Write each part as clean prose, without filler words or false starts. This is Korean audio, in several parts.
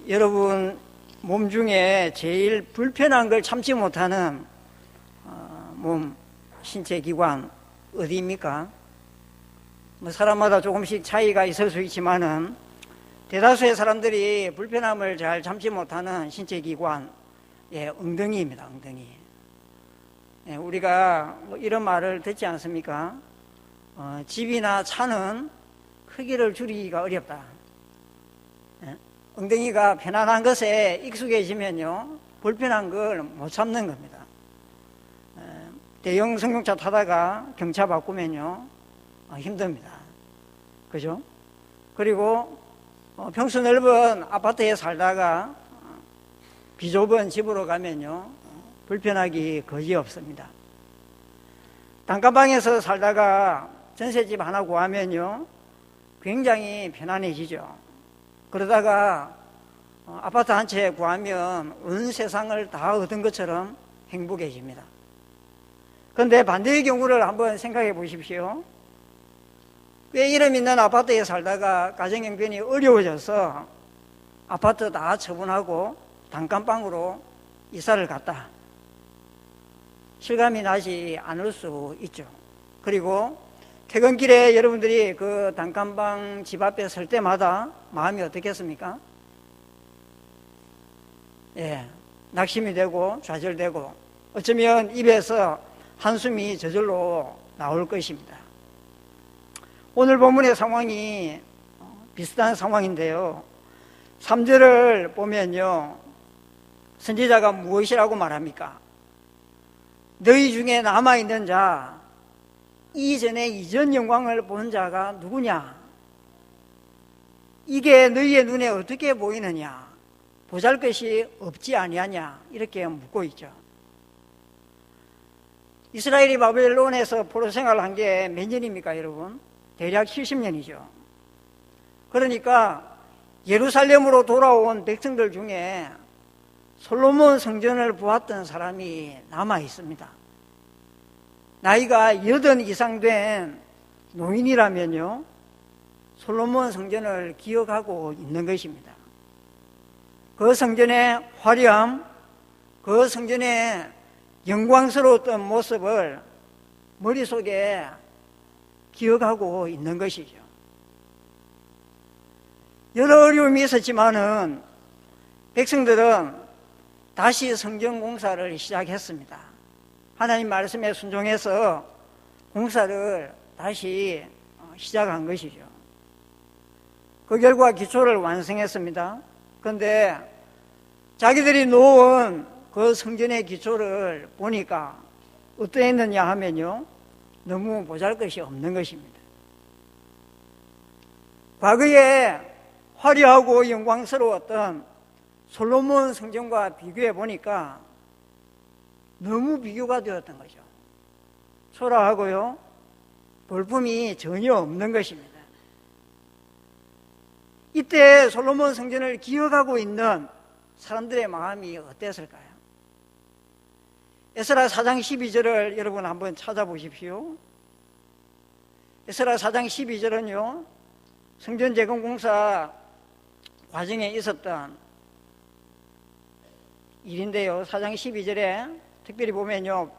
여러분 몸 중에 제일 불편한 걸 참지 못하는 몸, 신체 기관 어디입니까? 뭐 사람마다 조금씩 차이가 있을 수 있지만은 대다수의 사람들이 불편함을 잘 참지 못하는 신체 기관, 엉덩이입니다. 엉덩이. 우리가 뭐 이런 말을 듣지 않습니까? 집이나 차는 크기를 줄이기가 어렵다. 엉덩이가 편안한 것에 익숙해지면요, 불편한 걸 못 참는 겁니다. 대형 승용차 타다가 경차 바꾸면요, 힘듭니다. 그죠? 그리고 평수 넓은 아파트에 살다가 비좁은 집으로 가면요, 불편하기 거지없습니다. 단칸방에서 살다가 전셋집 하나 구하면요, 굉장히 편안해지죠. 그러다가 아파트 한 채 구하면 온 세상을 다 얻은 것처럼 행복해집니다. 그런데 반대의 경우를 한번 생각해 보십시오. 꽤 이름 있는 아파트에 살다가 가정형편이 어려워져서 아파트 다 처분하고 단칸방으로 이사를 갔다. 실감이 나지 않을 수 있죠. 그리고 퇴근길에 여러분들이 그 단칸방 집 앞에 설 때마다 마음이 어떻겠습니까? 낙심이 되고 좌절되고 어쩌면 입에서 한숨이 저절로 나올 것입니다. 오늘 본문의 상황이 비슷한 상황인데요, 3절을 보면요, 선지자가 무엇이라고 말합니까? 너희 중에 남아있는 자, 이전에 이전 영광을 본 자가 누구냐? 이게 너희의 눈에 어떻게 보이느냐? 보잘것이 없지 아니하냐? 이렇게 묻고 있죠. 이스라엘이 바벨론에서 포로 생활을 한 게 몇 년입니까, 여러분? 대략 70년이죠. 그러니까 예루살렘으로 돌아온 백성들 중에 솔로몬 성전을 보았던 사람이 남아 있습니다. 나이가 80 이상 된 노인이라면요, 솔로몬 성전을 기억하고 있는 것입니다. 그 성전의 화려함, 그 성전의 영광스러웠던 모습을 머릿속에 기억하고 있는 것이죠. 여러 어려움이 있었지만은 백성들은 다시 성전 공사를 시작했습니다. 하나님 말씀에 순종해서 공사를 다시 시작한 것이죠. 그 결과 기초를 완성했습니다. 그런데 자기들이 놓은 그 성전의 기초를 보니까 어떠했느냐 하면요, 너무 보잘것이 없는 것입니다. 과거에 화려하고 영광스러웠던 솔로몬 성전과 비교해 보니까 너무 비교가 되었던 거죠. 초라하고요, 볼품이 전혀 없는 것입니다. 이때 솔로몬 성전을 기억하고 있는 사람들의 마음이 어땠을까요? 에스라 4장 12절을 여러분 한번 찾아보십시오. 에스라 4장 12절은요, 성전 재건 공사 과정에 있었던 일인데요, 4장 12절에 특별히 보면요,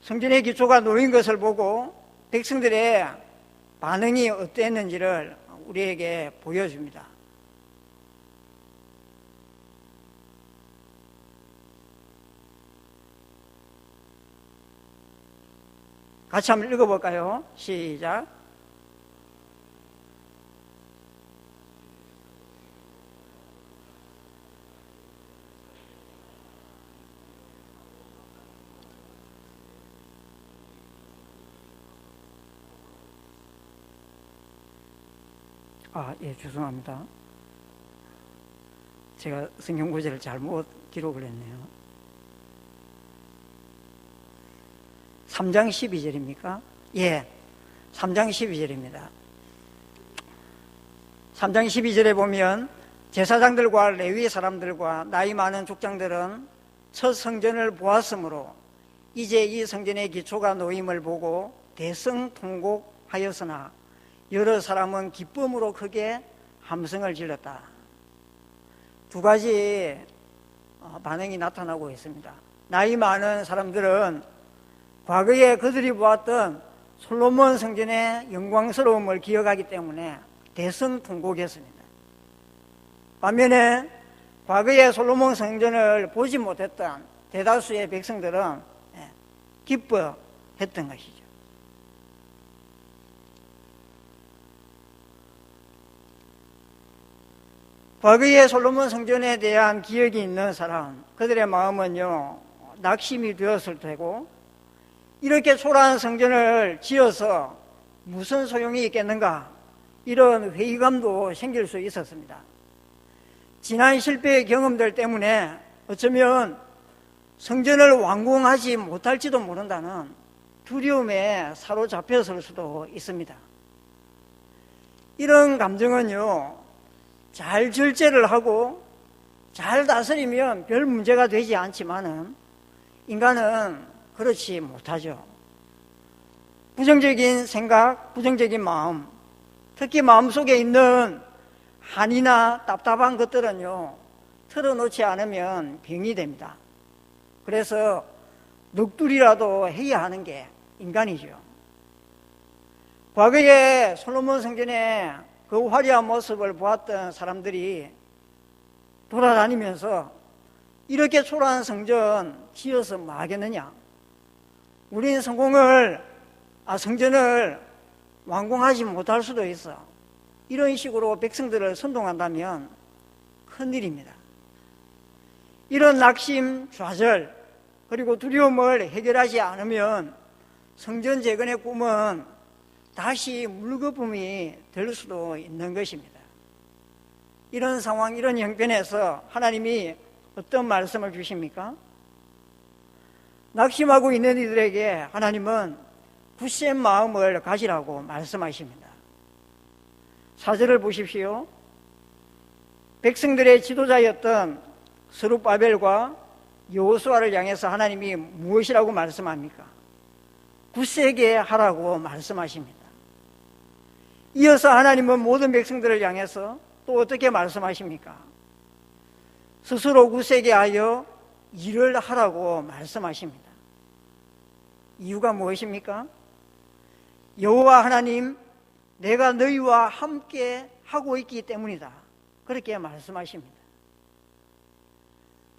성전의 기초가 놓인 것을 보고 백성들의 반응이 어땠는지를 우리에게 보여줍니다. 같이 한번 읽어볼까요? 시작. 죄송합니다. 제가 성경 구절을 잘못 기록을 했네요. 3장 12절입니까? 3장 12절입니다. 3장 12절에 보면 제사장들과 레위 사람들과 나이 많은 족장들은 첫 성전을 보았으므로 이제 이 성전의 기초가 놓임을 보고 대성통곡하였으나 여러 사람은 기쁨으로 크게 함성을 질렀다. 두 가지 반응이 나타나고 있습니다. 나이 많은 사람들은 과거에 그들이 보았던 솔로몬 성전의 영광스러움을 기억하기 때문에 대성통곡했습니다. 반면에 과거에 솔로몬 성전을 보지 못했던 대다수의 백성들은 기뻐했던 것이죠. 과거에 솔로몬 성전에 대한 기억이 있는 사람, 그들의 마음은요, 낙심이 되었을 테고, 이렇게 초라한 성전을 지어서 무슨 소용이 있겠는가, 이런 회의감도 생길 수 있었습니다. 지난 실패의 경험들 때문에 어쩌면 성전을 완공하지 못할지도 모른다는 두려움에 사로잡혔을 수도 있습니다. 이런 감정은요, 잘 절제를 하고 잘 다스리면 별 문제가 되지 않지만은 인간은 그렇지 못하죠. 부정적인 생각, 부정적인 마음, 특히 마음속에 있는 한이나 답답한 것들은요, 털어놓지 않으면 병이 됩니다. 그래서 넋두리라도 해야 하는 게 인간이죠. 과거에 솔로몬 성전의 그 화려한 모습을 보았던 사람들이 돌아다니면서 이렇게 초라한 성전 지어서 뭐 하겠느냐, 우리는 성전을 완공하지 못할 수도 있어, 이런 식으로 백성들을 선동한다면 큰일입니다. 이런 낙심, 좌절, 그리고 두려움을 해결하지 않으면 성전 재건의 꿈은 다시 물거품이 될 수도 있는 것입니다. 이런 상황, 이런 형편에서 하나님이 어떤 말씀을 주십니까? 낙심하고 있는 이들에게 하나님은 굳센 마음을 가지라고 말씀하십니다. 4절을 보십시오. 백성들의 지도자였던 스룹바벨과 여호수아를 향해서 하나님이 무엇이라고 말씀합니까? 굳세게 하라고 말씀하십니다. 이어서 하나님은 모든 백성들을 향해서 또 어떻게 말씀하십니까? 스스로 굳세게 하여 일을 하라고 말씀하십니다. 이유가 무엇입니까? 여호와 하나님, 내가 너희와 함께 하고 있기 때문이다, 그렇게 말씀하십니다.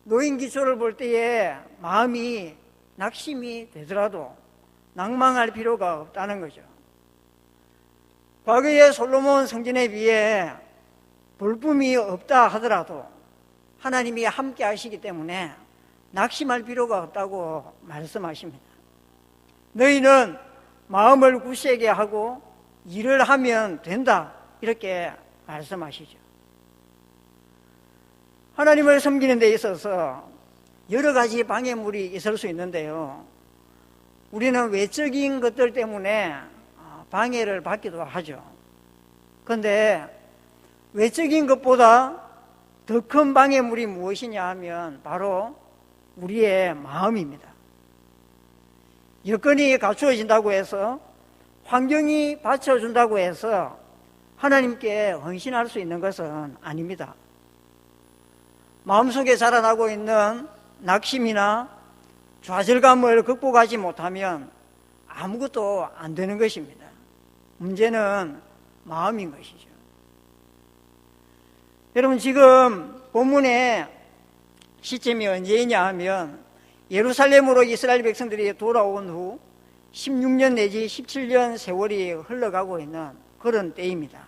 노인 기초를 볼 때에 마음이 낙심이 되더라도 낭망할 필요가 없다는 거죠. 과거의 솔로몬 성전에 비해 볼품이 없다 하더라도 하나님이 함께 하시기 때문에 낙심할 필요가 없다고 말씀하십니다. 너희는 마음을 굳세게 하고 일을 하면 된다, 이렇게 말씀하시죠. 하나님을 섬기는 데 있어서 여러 가지 방해물이 있을 수 있는데요, 우리는 외적인 것들 때문에 방해를 받기도 하죠. 그런데 외적인 것보다 더 큰 방해물이 무엇이냐 하면 바로 우리의 마음입니다. 여건이 갖추어진다고 해서, 환경이 받쳐준다고 해서 하나님께 헌신할 수 있는 것은 아닙니다. 마음속에 자라나고 있는 낙심이나 좌절감을 극복하지 못하면 아무것도 안 되는 것입니다. 문제는 마음인 것이죠. 여러분, 지금 본문의 시점이 언제이냐 하면 예루살렘으로 이스라엘 백성들이 돌아온 후 16년 내지 17년 세월이 흘러가고 있는 그런 때입니다.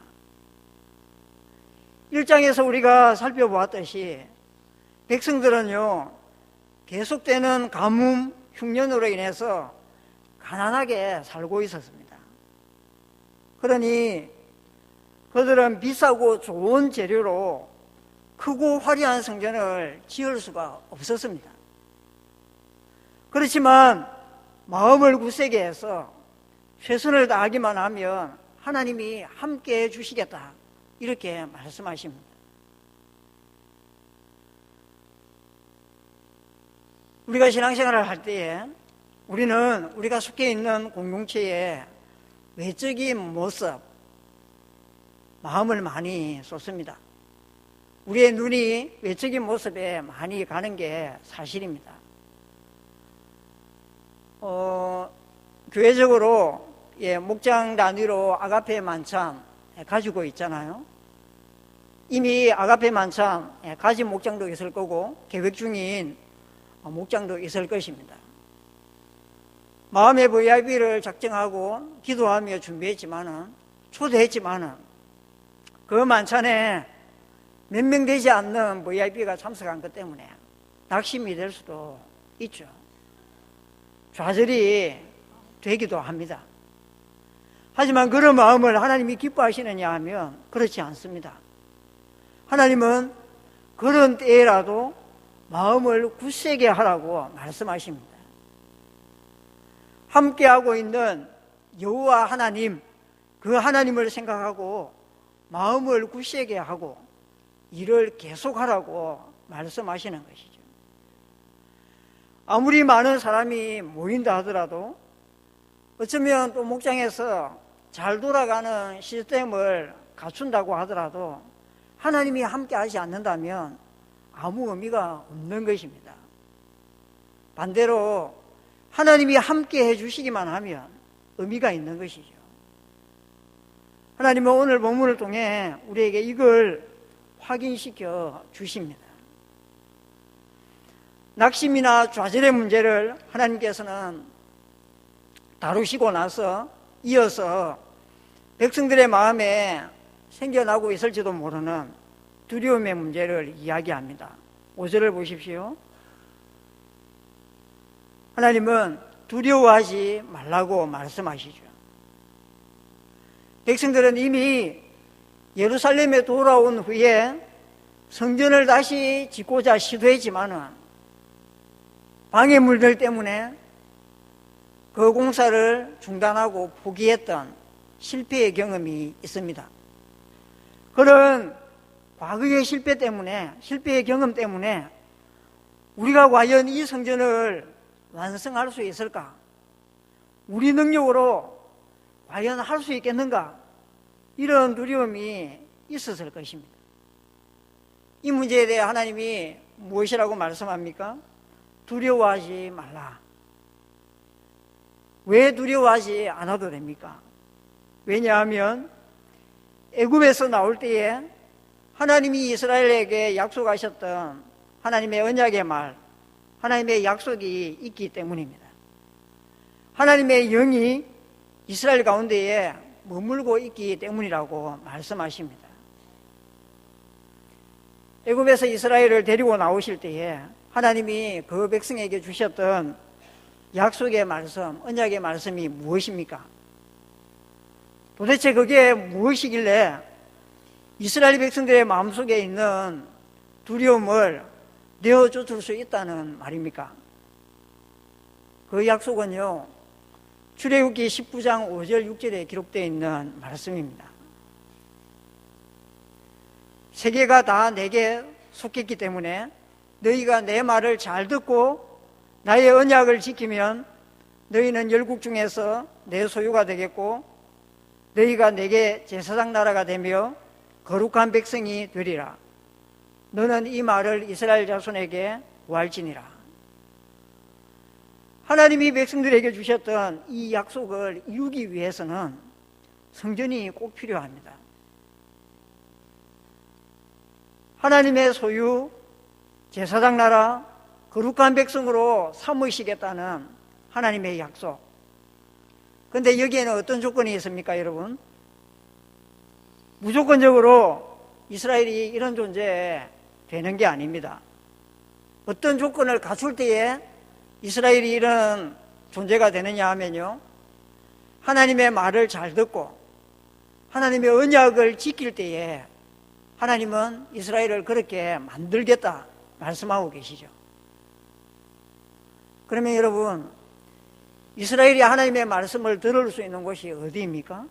1장에서 우리가 살펴보았듯이 백성들은요, 계속되는 가뭄, 흉년으로 인해서 가난하게 살고 있었습니다. 그러니 그들은 비싸고 좋은 재료로 크고 화려한 성전을 지을 수가 없었습니다. 그렇지만 마음을 굳세게 해서 최선을 다하기만 하면 하나님이 함께 해주시겠다, 이렇게 말씀하십니다. 우리가 신앙생활을 할 때에 우리는 우리가 속해 있는 공동체의 외적인 모습, 마음을 많이 쏟습니다. 우리의 눈이 외적인 모습에 많이 가는 게 사실입니다. 교회적으로 목장 단위로 아가페 만찬 가지고 있잖아요. 이미 아가페 만찬 가진 목장도 있을 거고 계획 중인 목장도 있을 것입니다. 마음의 VIP를 작정하고 기도하며 초대했지만은 그 만찬에 몇 명 되지 않는 VIP가 참석한 것 때문에 낙심이 될 수도 있죠. 좌절이 되기도 합니다. 하지만 그런 마음을 하나님이 기뻐하시느냐 하면 그렇지 않습니다. 하나님은 그런 때라도 마음을 굳세게 하라고 말씀하십니다. 함께하고 있는 여호와 하나님, 그 하나님을 생각하고 마음을 굳세게 하고 일을 계속하라고 말씀하시는 것이죠. 아무리 많은 사람이 모인다 하더라도 어쩌면 또 목장에서 잘 돌아가는 시스템을 갖춘다고 하더라도 하나님이 함께 하지 않는다면 아무 의미가 없는 것입니다. 반대로 하나님이 함께 해주시기만 하면 의미가 있는 것이죠. 하나님은 오늘 본문을 통해 우리에게 이걸 확인시켜 주십니다. 낙심이나 좌절의 문제를 하나님께서는 다루시고 나서 이어서 백성들의 마음에 생겨나고 있을지도 모르는 두려움의 문제를 이야기합니다. 5절을 보십시오. 하나님은 두려워하지 말라고 말씀하시죠. 백성들은 이미 예루살렘에 돌아온 후에 성전을 다시 짓고자 시도했지만은 방해물들 때문에 그 공사를 중단하고 포기했던 실패의 경험이 있습니다. 그런 과거의 실패의 경험 때문에 우리가 과연 이 성전을 완성할 수 있을까? 우리 능력으로 과연 할 수 있겠는가? 이런 두려움이 있었을 것입니다. 이 문제에 대해 하나님이 무엇이라고 말씀합니까? 두려워하지 말라. 왜 두려워하지 않아도 됩니까? 왜냐하면 애굽에서 나올 때에 하나님이 이스라엘에게 약속하셨던 하나님의 언약의 말, 하나님의 약속이 있기 때문입니다. 하나님의 영이 이스라엘 가운데에 머물고 있기 때문이라고 말씀하십니다. 애굽에서 이스라엘을 데리고 나오실 때에 하나님이 그 백성에게 주셨던 약속의 말씀, 언약의 말씀이 무엇입니까? 도대체 그게 무엇이길래 이스라엘 백성들의 마음속에 있는 두려움을 내어쫓을 수 있다는 말입니까? 그 약속은요, 출애굽기 19장 5절 6절에 기록되어 있는 말씀입니다. 세계가 다 내게 속했기 때문에 너희가 내 말을 잘 듣고 나의 언약을 지키면 너희는 열국 중에서 내 소유가 되겠고 너희가 내게 제사장 나라가 되며 거룩한 백성이 되리라. 너는 이 말을 이스라엘 자손에게 구할지니라. 하나님이 백성들에게 주셨던 이 약속을 이루기 위해서는 성전이 꼭 필요합니다. 하나님의 소유, 제사장 나라, 거룩한 백성으로 삼으시겠다는 하나님의 약속. 그런데 여기에는 어떤 조건이 있습니까, 여러분? 무조건적으로 이스라엘이 이런 존재 되는 게 아닙니다. 어떤 조건을 갖출 때에 이스라엘이 이런 존재가 되느냐 하면요, 하나님의 말을 잘 듣고 하나님의 언약을 지킬 때에 하나님은 이스라엘을 그렇게 만들겠다 말씀하고 계시죠. 그러면 여러분, 이스라엘이 하나님의 말씀을 들을 수 있는 곳이 어디입니까?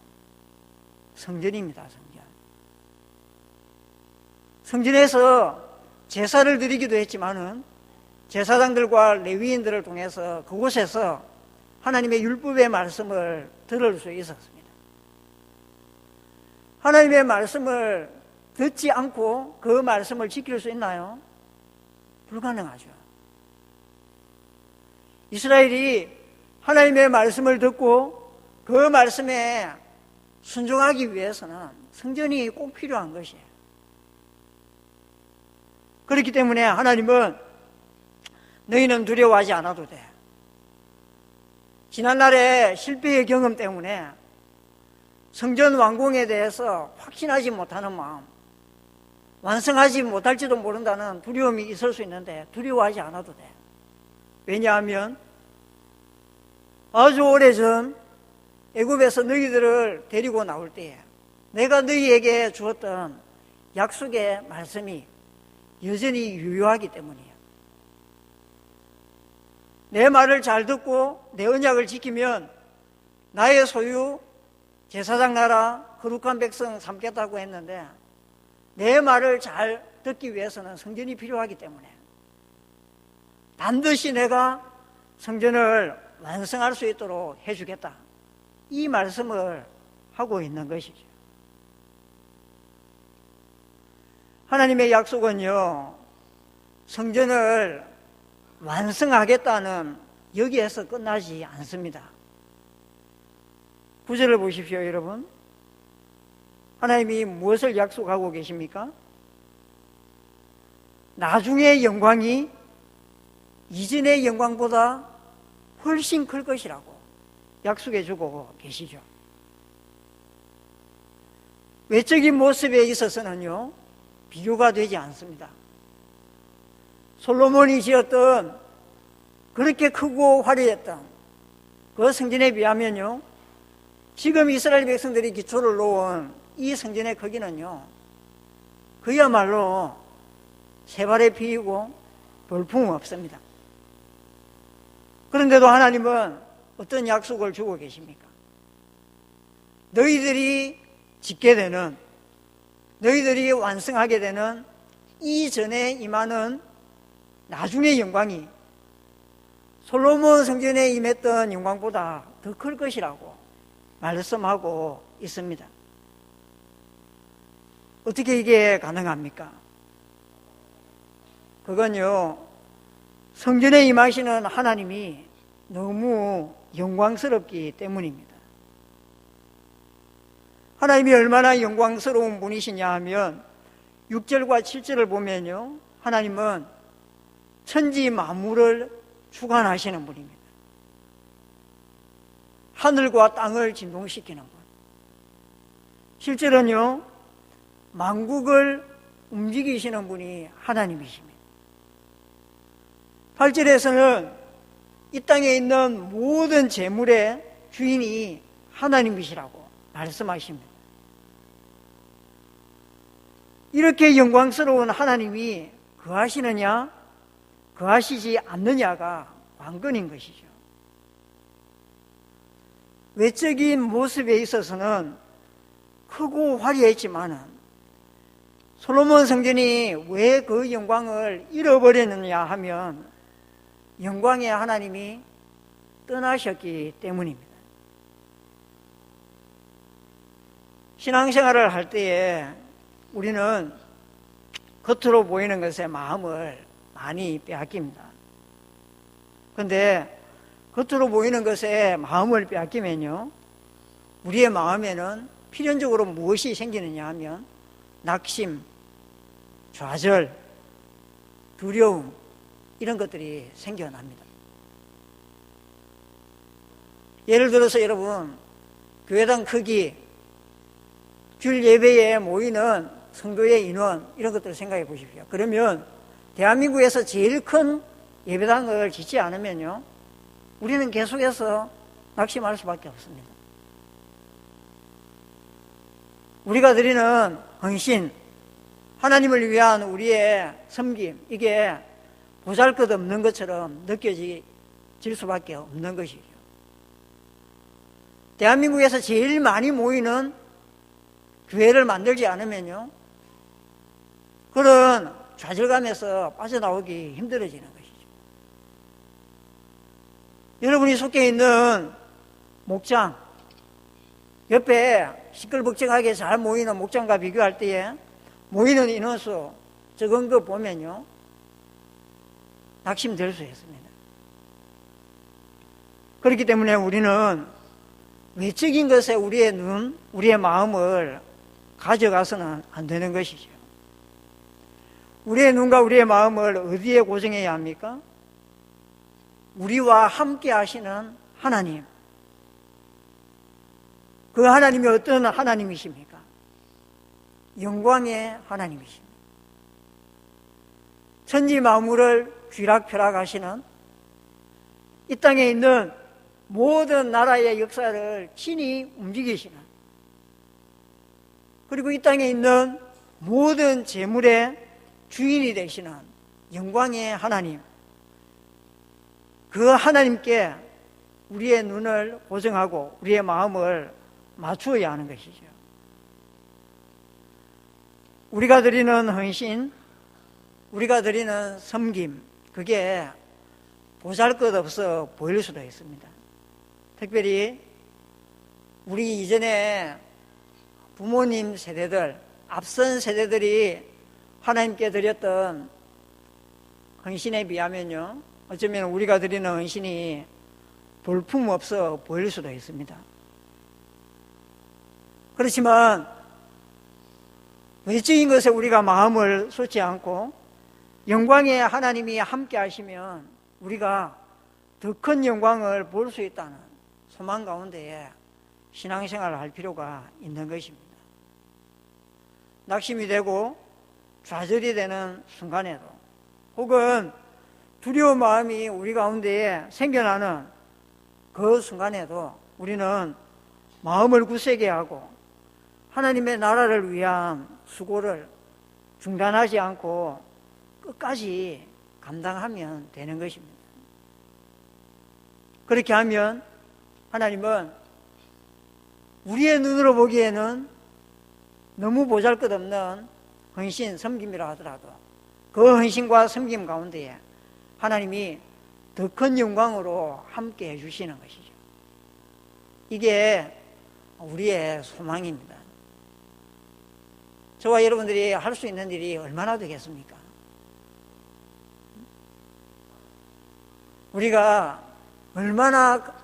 성전입니다. 성전. 성전에서 제사를 드리기도 했지만은 제사장들과 레위인들을 통해서 그곳에서 하나님의 율법의 말씀을 들을 수 있었습니다. 하나님의 말씀을 듣지 않고 그 말씀을 지킬 수 있나요? 불가능하죠. 이스라엘이 하나님의 말씀을 듣고 그 말씀에 순종하기 위해서는 성전이 꼭 필요한 것이에요. 그렇기 때문에 하나님은 너희는 두려워하지 않아도 돼. 지난날의 실패의 경험 때문에 성전 완공에 대해서 확신하지 못하는 마음, 완성하지 못할지도 모른다는 두려움이 있을 수 있는데 두려워하지 않아도 돼. 왜냐하면 아주 오래전 애굽에서 너희들을 데리고 나올 때에 내가 너희에게 주었던 약속의 말씀이 여전히 유효하기 때문이에요. 내 말을 잘 듣고 내 언약을 지키면 나의 소유 제사장 나라 거룩한 백성 삼겠다고 했는데 내 말을 잘 듣기 위해서는 성전이 필요하기 때문에 반드시 내가 성전을 완성할 수 있도록 해주겠다. 이 말씀을 하고 있는 것이죠. 하나님의 약속은요, 성전을 완성하겠다는 여기에서 끝나지 않습니다. 9절을 보십시오, 여러분. 하나님이 무엇을 약속하고 계십니까? 나중의 영광이 이전의 영광보다 훨씬 클 것이라고 약속해 주고 계시죠. 외적인 모습에 있어서는요, 비교가 되지 않습니다. 솔로몬이 지었던 그렇게 크고 화려했던 그 성전에 비하면요, 지금 이스라엘 백성들이 기초를 놓은 이 성전의 크기는요, 그야말로 세발의 피이고 볼품 없습니다. 그런데도 하나님은 어떤 약속을 주고 계십니까? 너희들이 짓게 되는, 너희들이 완성하게 되는 이전에 임하는 나중의 영광이 솔로몬 성전에 임했던 영광보다 더 클 것이라고 말씀하고 있습니다. 어떻게 이게 가능합니까? 그건요, 성전에 임하시는 하나님이 너무 영광스럽기 때문입니다. 하나님이 얼마나 영광스러운 분이시냐 하면 6절과 7절을 보면요, 하나님은 천지 만물을 주관하시는 분입니다. 하늘과 땅을 진동시키는 분. 실제로는요, 만국을 움직이시는 분이 하나님이십니다. 8절에서는 이 땅에 있는 모든 재물의 주인이 하나님이시라고 말씀하십니다. 이렇게 영광스러운 하나님이 거하시느냐, 거하시지 않느냐가 관건인 것이죠. 외적인 모습에 있어서는 크고 화려했지만은 솔로몬 성전이 왜 그 영광을 잃어버렸느냐 하면 영광의 하나님이 떠나셨기 때문입니다. 신앙생활을 할 때에 우리는 겉으로 보이는 것에 마음을 많이 빼앗깁니다. 그런데 겉으로 보이는 것에 마음을 빼앗기면요, 우리의 마음에는 필연적으로 무엇이 생기느냐 하면 낙심, 좌절, 두려움, 이런 것들이 생겨납니다. 예를 들어서 여러분, 교회당 크기, 주일 예배에 모이는 성도의 인원, 이런 것들을 생각해 보십시오. 그러면 대한민국에서 제일 큰 예배당을 짓지 않으면요, 우리는 계속해서 낙심할 수밖에 없습니다. 우리가 드리는 헌신, 하나님을 위한 우리의 섬김, 이게 보잘것없는 것처럼 느껴질 수밖에 없는 것이죠. 대한민국에서 제일 많이 모이는 교회를 만들지 않으면요, 그런 좌절감에서 빠져나오기 힘들어지는 것이죠. 여러분이 속해 있는 목장, 옆에 시끌벅적하게 잘 모이는 목장과 비교할 때에 모이는 인원수 적은 거 보면요, 낙심될 수 있습니다. 그렇기 때문에 우리는 외적인 것에 우리의 눈, 우리의 마음을 가져가서는 안 되는 것이죠. 우리의 눈과 우리의 마음을 어디에 고정해야 합니까? 우리와 함께 하시는 하나님. 그 하나님이 어떤 하나님이십니까? 영광의 하나님이십니다. 천지 만물을 쥐락펴락 하시는, 이 땅에 있는 모든 나라의 역사를 친히 움직이시는, 그리고 이 땅에 있는 모든 재물의 주인이 되시는 영광의 하나님, 그 하나님께 우리의 눈을 고정하고 우리의 마음을 맞추어야 하는 것이죠. 우리가 드리는 헌신, 우리가 드리는 섬김, 그게 보잘것없어 보일 수도 있습니다. 특별히 우리 이전에 부모님 세대들, 앞선 세대들이 하나님께 드렸던 헌신에 비하면요, 어쩌면 우리가 드리는 헌신이 볼품없어 보일 수도 있습니다. 그렇지만 외적인 것에 우리가 마음을 쏟지 않고 영광의 하나님이 함께 하시면 우리가 더 큰 영광을 볼 수 있다는 소망 가운데에 신앙생활을 할 필요가 있는 것입니다. 낙심이 되고 좌절이 되는 순간에도, 혹은 두려운 마음이 우리 가운데에 생겨나는 그 순간에도 우리는 마음을 굳세게 하고 하나님의 나라를 위한 수고를 중단하지 않고 끝까지 감당하면 되는 것입니다. 그렇게 하면 하나님은 우리의 눈으로 보기에는 너무 보잘것없는 헌신, 섬김이라 하더라도 그 헌신과 섬김 가운데에 하나님이 더 큰 영광으로 함께 해주시는 것이죠. 이게 우리의 소망입니다. 저와 여러분들이 할 수 있는 일이 얼마나 되겠습니까? 우리가 얼마나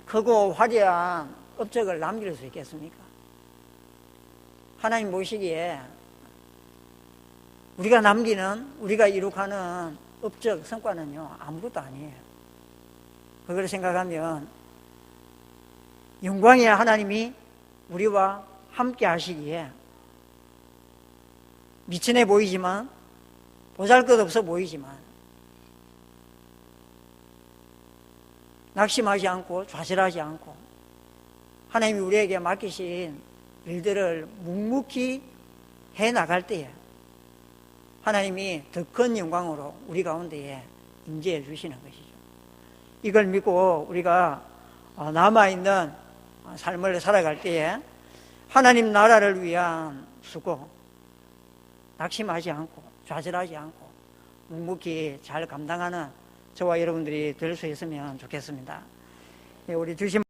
크고 화려한 업적을 남길 수 있겠습니까? 하나님 보시기에 우리가 남기는, 우리가 이룩하는 업적, 성과는요, 아무것도 아니에요. 그걸 생각하면 영광의 하나님이 우리와 함께 하시기에 미천해 보이지만, 보잘것없어 보이지만 낙심하지 않고 좌절하지 않고 하나님이 우리에게 맡기신 일들을 묵묵히 해나갈 때에 하나님이 더 큰 영광으로 우리 가운데에 임재해 주시는 것이죠. 이걸 믿고 우리가 남아있는 삶을 살아갈 때에 하나님 나라를 위한 수고, 낙심하지 않고 좌절하지 않고 묵묵히 잘 감당하는 저와 여러분들이 될 수 있으면 좋겠습니다. 우리 주신